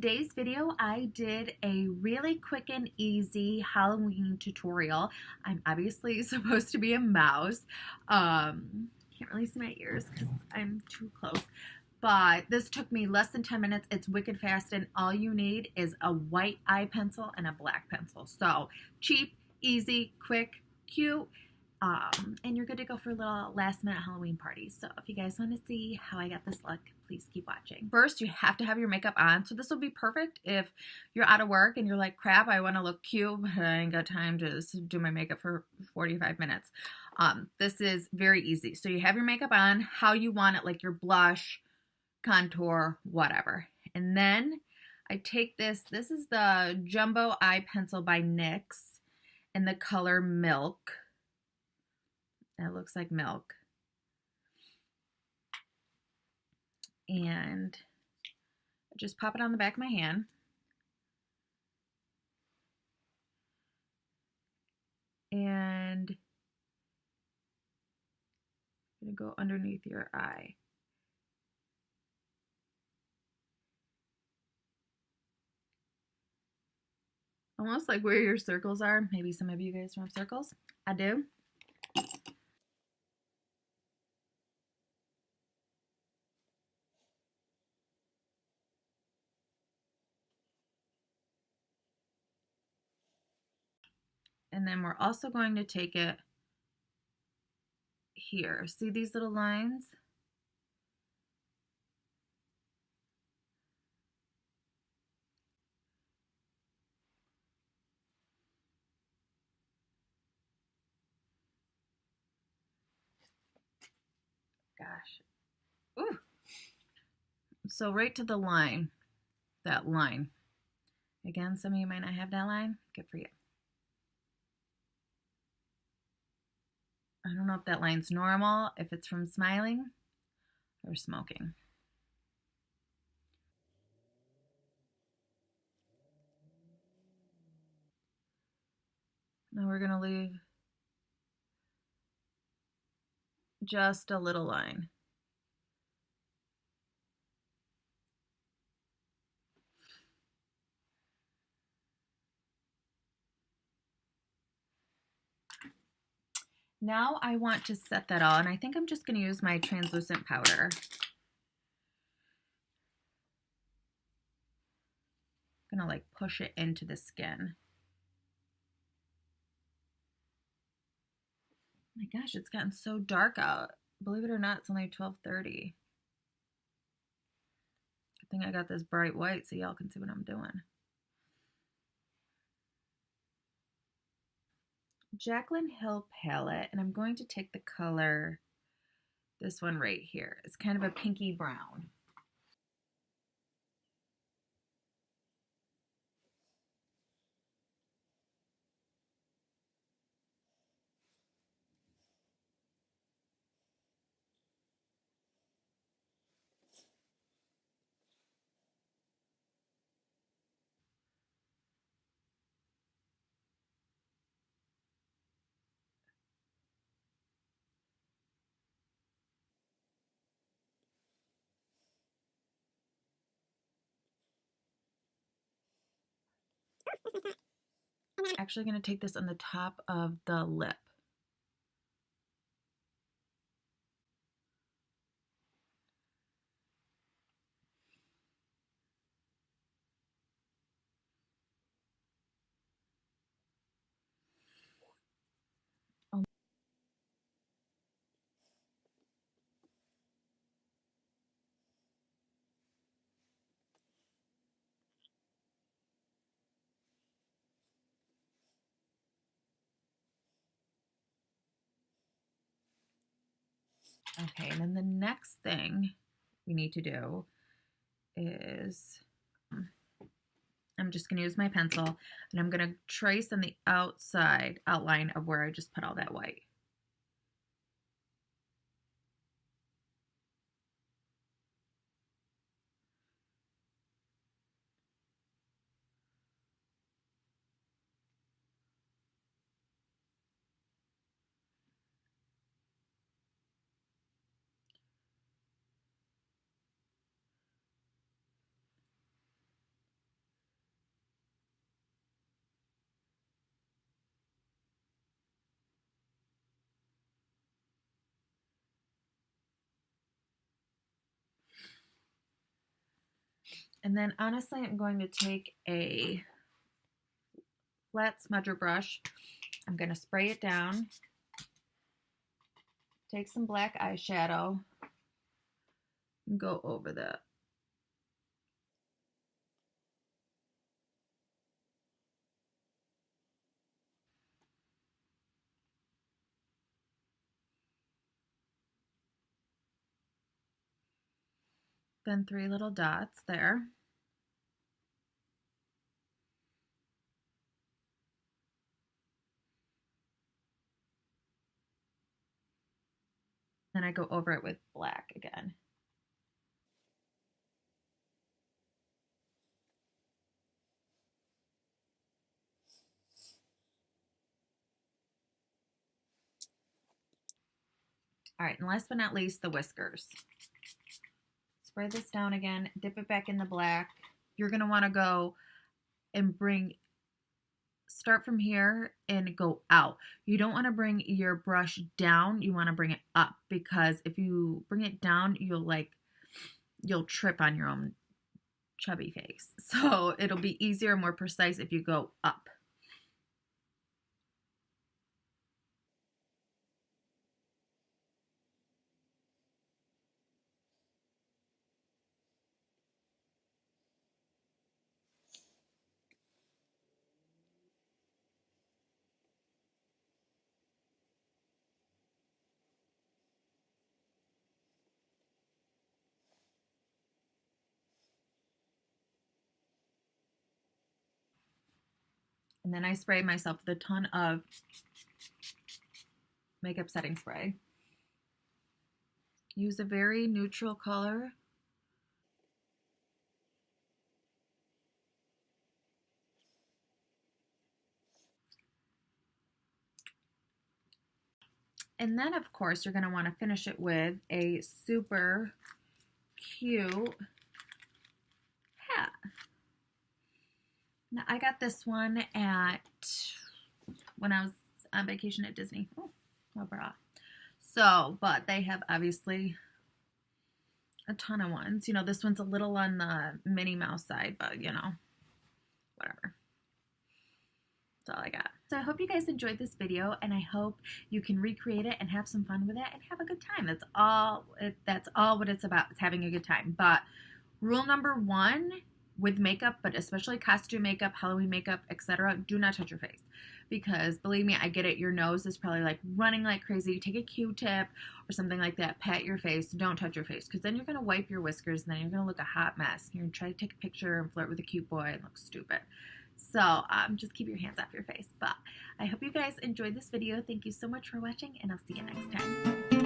today's video, I did a really quick and easy Halloween tutorial. I'm obviously supposed to be a mouse. Can't really see my ears because I'm too close. But this took me less than 10 minutes. It's wicked fast, and all you need is a white eye pencil and a black pencil. So cheap, easy, quick, cute. And you're good to go for a little last minute Halloween party. So if you guys want to see how I got this look, please keep watching. First, you have to have your makeup on. So this will be perfect if you're out of work and you're like, crap, I want to look cute, but I ain't got time to do my makeup for 45 minutes. This is very easy. So you have your makeup on, how you want it, like your blush, contour, whatever. And then I take this is the Jumbo Eye Pencil by NYX in the color Milk. It looks like milk. And just pop it on the back of my hand. And I'm going to go underneath your eye. Almost like where your circles are. Maybe some of you guys don't have circles. I do. And then we're also going to take it here. See these little lines? Gosh. Ooh. So right to the line, that line. Again, some of you might not have that line. Good for you. I don't know if that line's normal, if it's from smiling or smoking. Now we're going to leave just a little line. Now I want to set that on. I think I'm just going to use my translucent powder. I'm going to like push it into the skin. Oh my gosh, it's gotten so dark out. Believe it or not, it's only 12:30. I think I got this bright white so y'all can see what I'm doing. Jaclyn Hill palette, and I'm going to take the color, this one right here. It's kind of a pinky brown. I'm actually going to take this on the top of the lip. Okay, and then the next thing we need to do is I'm just going to use my pencil and I'm going to trace on the outside outline of where I just put all that white. And then honestly, I'm going to take a flat smudger brush. I'm going to spray it down. Take some black eyeshadow and go over that. Then 3 little dots there. Then I go over it with black again. All right, and last but not least, the whiskers. Spray this down again, dip it back in the black. You're gonna wanna go and start from here and go out. You don't wanna bring your brush down, you wanna bring it up, because if you bring it down, you'll trip on your own chubby face. So it'll be easier, more precise if you go up. And then I spray myself with a ton of makeup setting spray. Use a very neutral color. And then, of course, you're going to want to finish it with a super cute hat. Now, I got this one when I was on vacation at Disney. Oh, bra. So, but they have obviously a ton of ones. You know, this one's a little on the Minnie Mouse side, but you know, whatever. That's all I got. So I hope you guys enjoyed this video, and I hope you can recreate it and have some fun with it and have a good time. That's all what it's about, is having a good time. But rule number 1 with makeup, but especially costume makeup, Halloween makeup, etc., do not touch your face. Because believe me, I get it, your nose is probably like running like crazy. Take a Q-tip or something like that, pat your face, don't touch your face, because then you're going to wipe your whiskers and then you're going to look a hot mess. You're going to try to take a picture and flirt with a cute boy and look stupid. So just keep your hands off your face. But I hope you guys enjoyed this video. Thank you so much for watching, and I'll see you next time.